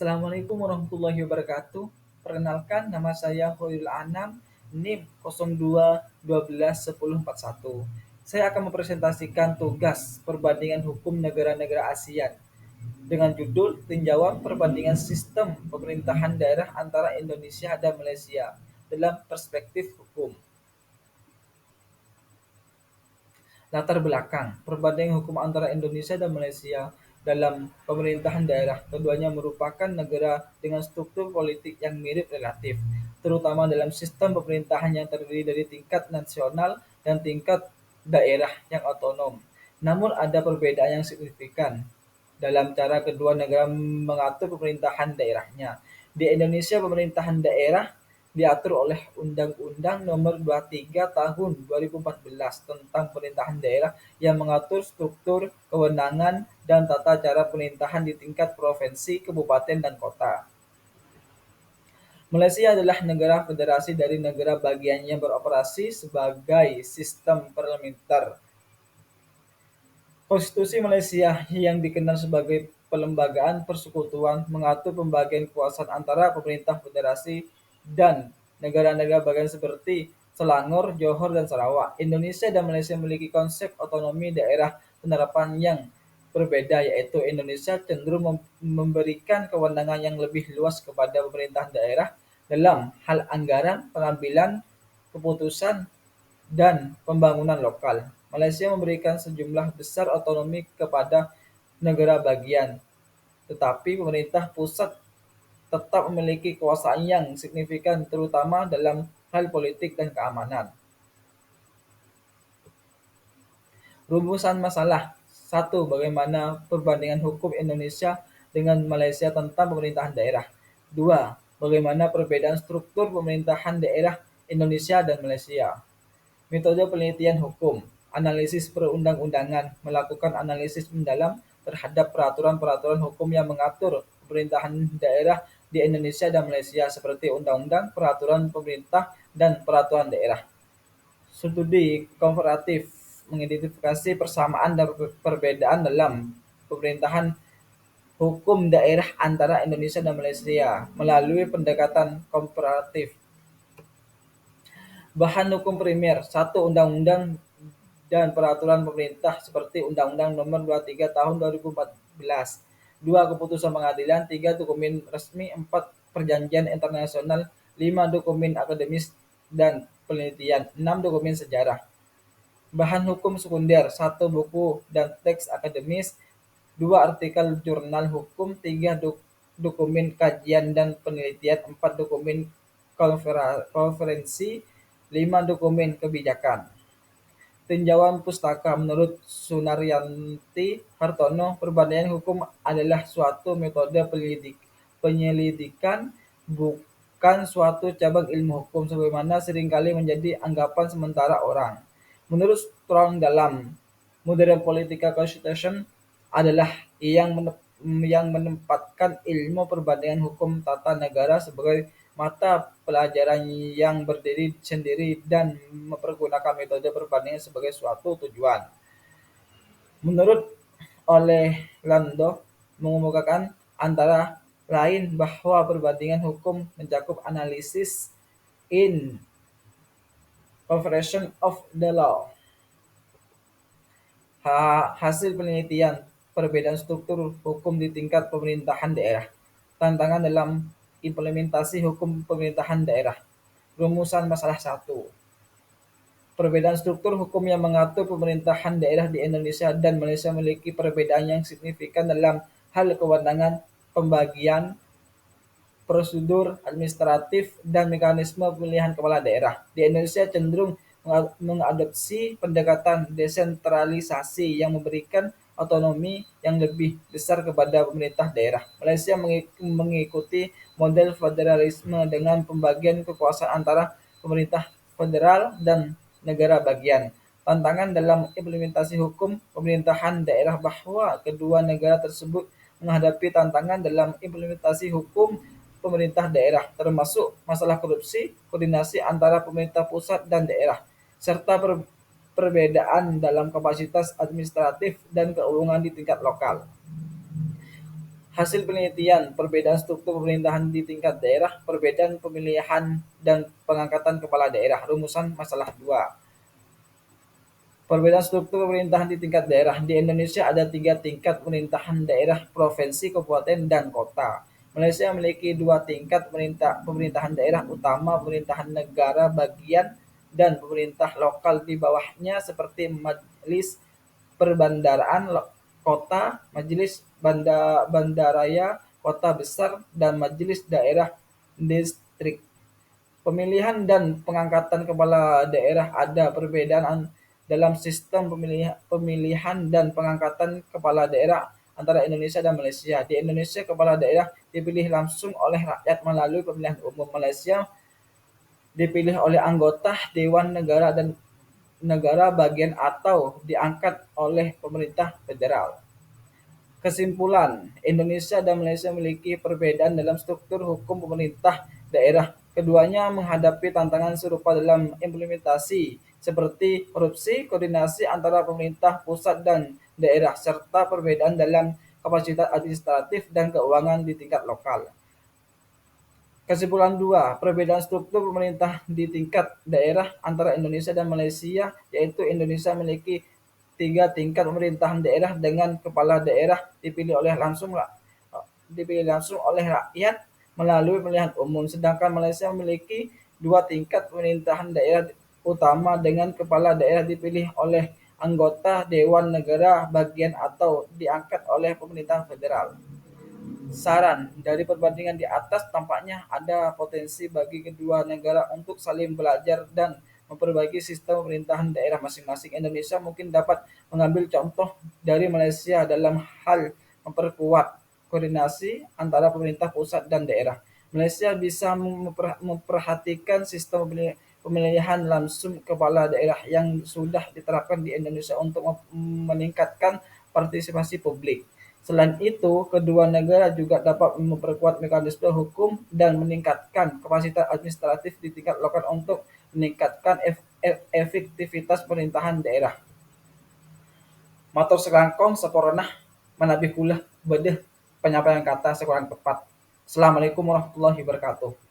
Assalamualaikum warahmatullahi wabarakatuh. Perkenalkan, nama saya Khairul Anam, NIM 02 12 10 41. Saya akan mempresentasikan tugas perbandingan hukum negara-negara ASEAN dengan judul tinjauan perbandingan sistem pemerintahan daerah antara Indonesia dan Malaysia dalam perspektif hukum. Latar belakang perbandingan hukum antara Indonesia dan Malaysia dalam pemerintahan daerah. Keduanya merupakan negara dengan struktur politik yang mirip relatif, terutama dalam sistem pemerintahan yang terdiri dari tingkat nasional dan tingkat daerah yang otonom. Namun ada perbedaan yang signifikan dalam cara kedua negara mengatur pemerintahan daerahnya. Di Indonesia, pemerintahan daerah diatur oleh Undang-Undang Nomor 23 Tahun 2014 tentang Pemerintahan Daerah yang mengatur struktur, kewenangan, dan tata cara pemerintahan di tingkat provinsi, kabupaten, dan kota. Malaysia adalah negara federasi dari negara bagian yang beroperasi sebagai sistem parlementer. Konstitusi Malaysia yang dikenal sebagai Perlembagaan Persekutuan mengatur pembagian kuasa antara pemerintah federasi dan negara-negara bagian seperti Selangor, Johor, dan Sarawak. Indonesia dan Malaysia memiliki konsep otonomi daerah penerapan yang berbeda, yaitu Indonesia cenderung memberikan kewenangan yang lebih luas kepada pemerintahan daerah dalam hal anggaran, pengambilan keputusan, dan pembangunan lokal. Malaysia memberikan sejumlah besar otonomi kepada negara bagian, tetapi pemerintah pusat tetap memiliki kekuasaan yang signifikan terutama dalam hal politik dan keamanan. Rumusan masalah. Satu, bagaimana perbandingan hukum Indonesia dengan Malaysia tentang pemerintahan daerah. Dua, bagaimana perbedaan struktur pemerintahan daerah Indonesia dan Malaysia. Metode penelitian hukum, analisis perundang-undangan, melakukan analisis mendalam terhadap peraturan-peraturan hukum yang mengatur pemerintahan daerah di Indonesia dan Malaysia seperti undang-undang, peraturan pemerintah, dan peraturan daerah. Studi komparatif, mengidentifikasi persamaan dan perbedaan dalam pemerintahan hukum daerah antara Indonesia dan Malaysia melalui pendekatan komparatif. Bahan hukum primer, satu, undang-undang dan peraturan pemerintah seperti Undang-Undang Nomor 23 Tahun 2014. Dua, keputusan pengadilan. Tiga, dokumen resmi. Empat, perjanjian internasional. Lima, dokumen akademis dan penelitian. Enam, dokumen sejarah. Bahan hukum sekunder, satu, buku dan teks akademis. Dua, artikel jurnal hukum. Tiga, dokumen kajian dan penelitian. Empat, dokumen konferensi. Lima, dokumen kebijakan. Tinjauan pustaka, menurut Sunaryanti Hartono, perbandingan hukum adalah suatu metode penyelidikan, bukan suatu cabang ilmu hukum sebagaimana seringkali menjadi anggapan sementara orang. Menurut Strong, dalam Modern Political Constitution adalah yang menempatkan ilmu perbandingan hukum tata negara sebagai mata pelajaran yang berdiri sendiri dan mempergunakan metode perbandingan sebagai suatu tujuan. Menurut oleh Lando, mengemukakan antara lain bahwa perbandingan hukum mencakup analisis in comparison of the law. Hasil penelitian perbedaan struktur hukum di tingkat pemerintahan daerah. Tantangan dalam implementasi hukum pemerintahan daerah. Rumusan masalah 1. Perbedaan struktur hukum yang mengatur pemerintahan daerah di Indonesia dan Malaysia memiliki perbedaan yang signifikan dalam hal kewenangan, pembagian, prosedur administratif, dan mekanisme pemilihan kepala daerah. Di Indonesia cenderung mengadopsi pendekatan desentralisasi yang memberikan otonomi yang lebih besar kepada pemerintah daerah. Malaysia mengikuti model federalisme dengan pembagian kekuasaan antara pemerintah federal dan negara bagian. Tantangan dalam implementasi hukum pemerintahan daerah bahwa kedua negara tersebut menghadapi tantangan dalam implementasi hukum pemerintah daerah, termasuk masalah korupsi, koordinasi antara pemerintah pusat dan daerah, serta perbedaan dalam kapasitas administratif dan keuangan di tingkat lokal. Hasil penelitian, perbedaan struktur pemerintahan di tingkat daerah, perbedaan pemilihan dan pengangkatan kepala daerah. Rumusan masalah 2. Perbedaan struktur pemerintahan di tingkat daerah. Di Indonesia ada 3 tingkat pemerintahan daerah, provinsi, kabupaten, dan kota. Malaysia memiliki 2 tingkat pemerintahan daerah utama, pemerintahan negara bagian, dan pemerintah lokal di bawahnya seperti Majelis Perbandaraan Kota, Majelis Bandaraya Kota Besar, dan Majelis Daerah Distrik. Pemilihan dan pengangkatan kepala daerah ada perbedaan dalam sistem pemilihan dan pengangkatan kepala daerah antara Indonesia dan Malaysia. Di Indonesia, kepala daerah dipilih langsung oleh rakyat melalui pemilihan umum. Malaysia dipilih oleh anggota Dewan Negara dan negara bagian atau diangkat oleh pemerintah federal. Kesimpulan, Indonesia dan Malaysia memiliki perbedaan dalam struktur hukum pemerintah daerah. Keduanya menghadapi tantangan serupa dalam implementasi, seperti korupsi, koordinasi antara pemerintah pusat dan daerah, serta perbedaan dalam kapasitas administratif dan keuangan di tingkat lokal. Kesimpulan 2, perbedaan struktur pemerintah di tingkat daerah antara Indonesia dan Malaysia, yaitu Indonesia memiliki 3 tingkat pemerintahan daerah dengan kepala daerah dipilih langsung oleh rakyat melalui pemilihan umum, sedangkan Malaysia memiliki 2 tingkat pemerintahan daerah utama dengan kepala daerah dipilih oleh anggota Dewan Negara Bagian atau diangkat oleh pemerintahan federal. Saran, dari perbandingan di atas tampaknya ada potensi bagi kedua negara untuk saling belajar dan memperbaiki sistem pemerintahan daerah masing-masing. Indonesia mungkin dapat mengambil contoh dari Malaysia dalam hal memperkuat koordinasi antara pemerintah pusat dan daerah. Malaysia bisa memperhatikan sistem pemilihan langsung kepala daerah yang sudah diterapkan di Indonesia untuk meningkatkan partisipasi publik. Selain itu, kedua negara juga dapat memperkuat mekanisme hukum dan meningkatkan kapasitas administratif di tingkat lokal untuk meningkatkan efektivitas pemerintahan daerah. Matur selangkong saporona manabih kula bedeh penyampaian kata sekurang tepat. Assalamualaikum warahmatullahi wabarakatuh.